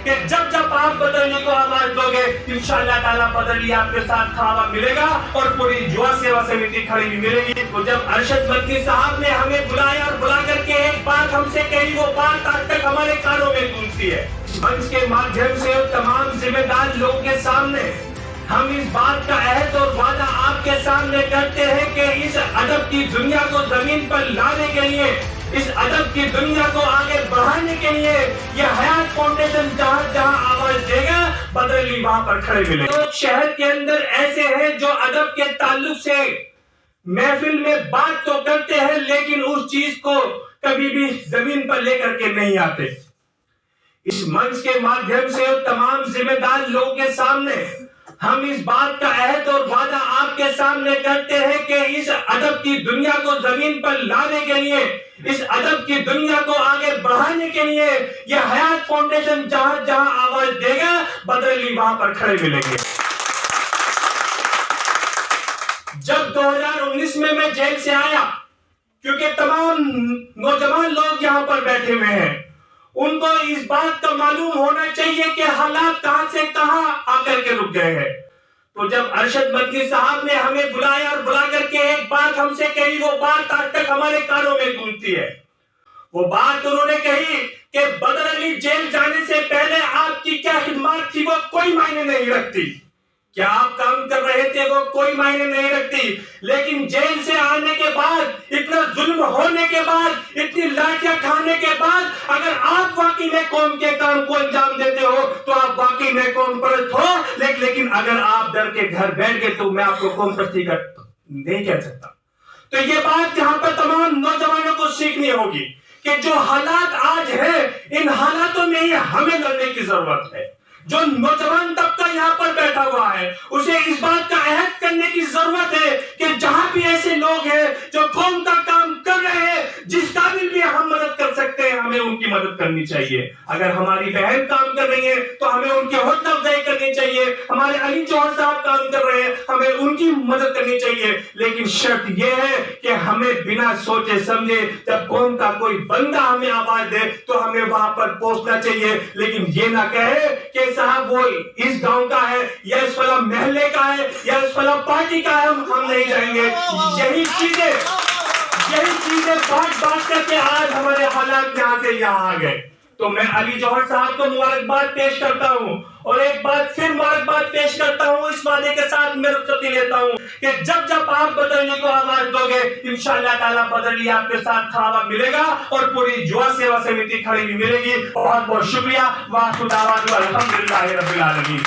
کہ جب جب آپ بدرلی کو آواز دو گے انشاءاللہ تعالیٰ بدرلی آپ کے ساتھ کھڑا ملے گا اور پوری جوا سیوا سمیتی کھڑی بھی ملے گی۔ تو جب ارشد مدنی صاحب نے ہمیں بلایا اور بلا کر کے ایک بات ہم سے کہی، وہ بات آج تک ہمارے کانوں میں گونجتی ہے۔ منچ کے مادھیم سے تمام ذمہ دار لوگوں کے سامنے ہم اس بات کا عہد اور وعدہ آپ کے سامنے کرتے ہیں کہ اس ادب کی دنیا کو زمین پر لانے کے لیے، اس ادب کی دنیا کو آگے بڑھانے کے لیے یہ حیات فاؤنڈیشن جہاں جہاں آواز دے گا بدرلی وہاں پر کھڑے ملے گا۔ شہر کے اندر ایسے ہیں جو ادب کے تعلق سے محفل میں بات تو کرتے ہیں لیکن اس چیز کو کبھی بھی زمین پر لے کر کے نہیں آتے۔ اس منچ کے مادھیم سے تمام ذمہ دار لوگوں کے سامنے ہم اس بات کا عہد اور وعدہ آپ کے سامنے کرتے ہیں کہ اس ادب کی دنیا کو زمین پر لانے کے لیے، اس ادب کی دنیا کو آگے بڑھانے کے لیے یہ حیات فاؤنڈیشن جہاں جہاں آواز دے گا بدرلی وہاں پر کھڑے ملیں گے۔ جب 2019 میں جیل سے آیا، کیونکہ تمام نوجوان لوگ یہاں پر بیٹھے ہوئے ہیں، ان کو اس بات کا معلوم ہونا چاہیے کہ حالات کہاں سے کہاں آ کر کے رک گئے ہیں۔ تو جب ارشد مدنی صاحب نے ہمیں بلایا اور بلا کر کے ایک بات ہم سے کہی، وہ بات آج تک ہمارے کانوں میں گونجتی ہے۔ وہ بات انہوں نے کہی کہ بدر علی جیل جانے سے پہلے آپ کی کیا خدمات تھی وہ کوئی معنی نہیں رکھتی، کیا آپ کام کر رہے تھے وہ کوئی معنی نہیں رکھتی، لیکن جیل سے آنے کے بعد، اتنا ظلم ہونے کے بعد، اتنی لاٹھیاں کھانے کے بعد اگر آپ واقعی میں قوم کے کام کو انجام دیتے ہو تو آپ واقعی میں قوم پرست ہو، لیکن اگر آپ ڈر کے گھر بیٹھ گئے تو میں آپ کو قوم پرستی کا نہیں کہہ سکتا۔ تو یہ بات یہاں پر تمام نوجوانوں کو سیکھنی ہوگی کہ جو حالات آج ہیں ان حالاتوں میں ہی ہمیں لڑنے کی ضرورت ہے۔ جو نوجوان طبقہ یہاں پر بیٹھا ہوا ہے اسے اس بات کا عہد کرنے کی ضرورت ہے کہ جہاں بھی ایسے لوگ ہیں جو قوم کا کام کر رہے ہیں، جس قابل بھی ہم مدد کر سکتے ہیں ہمیں ان کی مدد کرنی چاہیے۔ اگر ہماری بہن کام کر رہی ہے تو ہمیں ان کی حوصلہ افزائی کرنی چاہیے، ہمارے علی جوہر صاحب کام کر رہے ہیں ہمیں ان کی مدد کرنی چاہیے، لیکن شرط یہ ہے کہ ہمیں بنا سوچے سمجھے جب قوم کا کوئی بندہ ہمیں آواز دے تو ہمیں وہاں پر پہنچنا چاہیے، لیکن یہ نہ کہے کہ صاحب وہ اس گاؤں کا ہے یا اس فلاں محلے کا ہے یا اس فلاں پارٹی کا ہے، ہم نہیں جائیں گے۔ یہی چیزیں بات کر کے آج ہمارے حالات یہاں سے یہاں آ گئے۔ تو میں علی جوہر صاحب کو مبارکباد پیش کرتا ہوں اور ایک بات پھر مبارکباد پیش کرتا ہوں، اس وعدے کے ساتھ میں رخصتی لیتا ہوں کہ جب جب آپ بدرلی کو آواز دو گے انشاءاللہ تعالیٰ بدرلی آپ کے ساتھ کھڑا ملے گا اور پوری جوا سیوا سمیتی کھڑی بھی ملے گی۔ بہت بہت شکریہ۔ وآخر دعوانا الحمدللہ رب العالمین۔